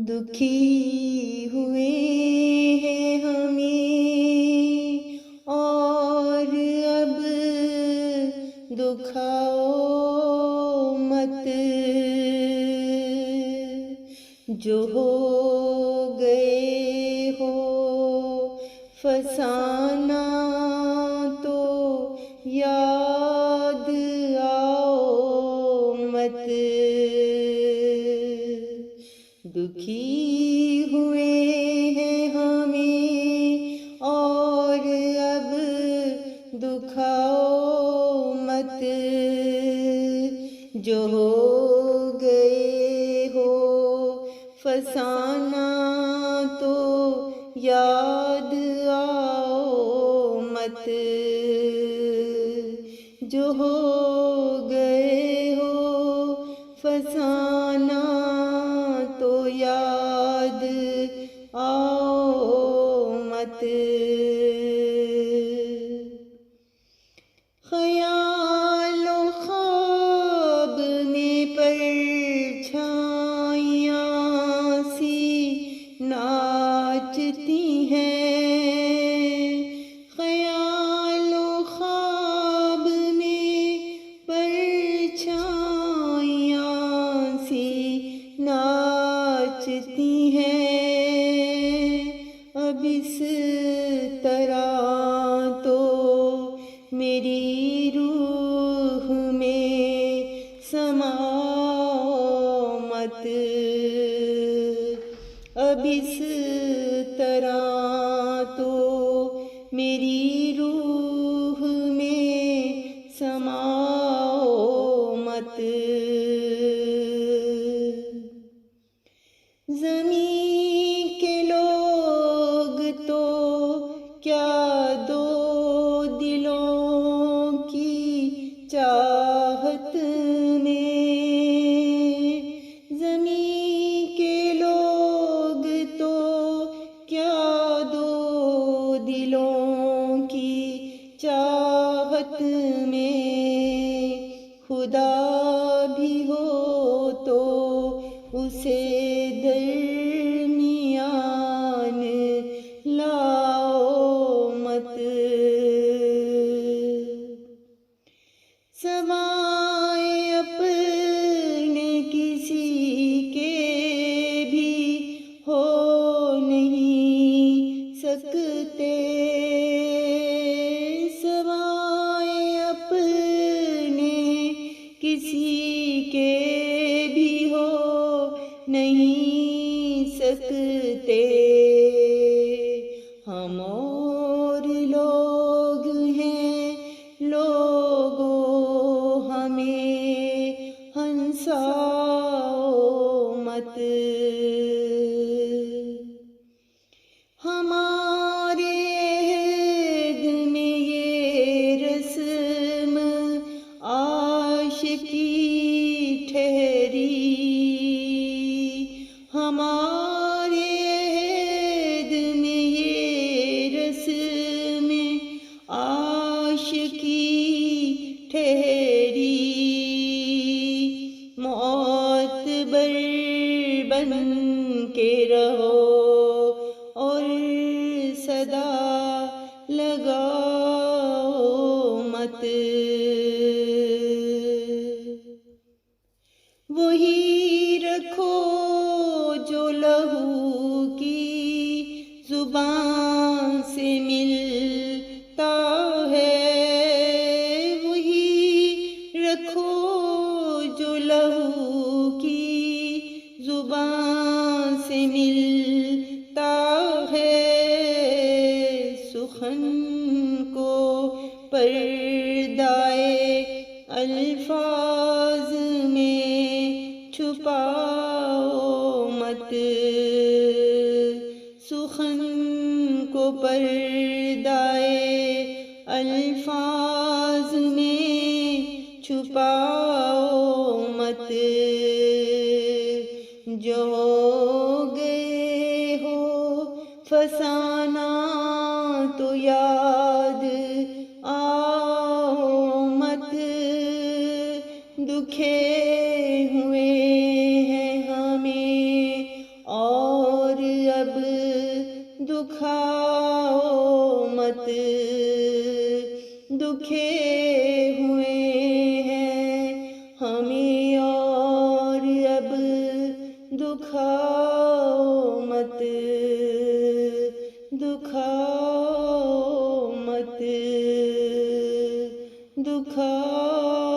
दुखी हुए हैं हमें और अब दुखाओ मत। जो हो गए हो फसाना तो याद आओ मत। दुखी हुए हैं हमें और अब दुखाओ मत। जो हो गए हो फसाना तो याद आओ मत। जो हो गए हो फसाना तो याद आओ मत। ख्यालो ख्वाब में परछाइयाँ सी नाचती हैं। ख्यालो ख्वाब में परछाइयाँ सी नाचती हैं। अब इस तरह तो मेरी रूह में समाओ मत। अब इस तरह तो मेरी रूह में समाओ मत। ज़मीं के लोग तो क्या दो दिलों की चाहत में। ज़मीं के लोग तो क्या दो दिलों की चाहत में। खुदा भी हो तो उसे दरमियान लाओ मत। सवाए अपने किसी के भी हो नहीं सकते। सवाए अपने किसी के भी हो नहीं सकते। हम और लोग हैं, लोगों हमें हंसाओ मत। हमारे अहद में ये रस्म आशिकी ठहरी। हमारे अहद में ये रस्म आशिकी ठहरी। मोअतबर बन के रहो और सदा लगाओ मत। वही रखो जो लहू की जुबान से मिलता है। वही रखो जो लहू की जुबान से मिलता है। सुखन को पर्दाए अल्फाज में छुपाओ मत। सुखन को पर्दाए अल्फाज में छुपाओ मत। जो गए हो फसाना तो याद आओ मत। दुखे हुए हैं हमें और दुखाओ मत, दुखे हुए हैं हमें और अब दुखाओ मत, दुखाओ मत, दुखाओ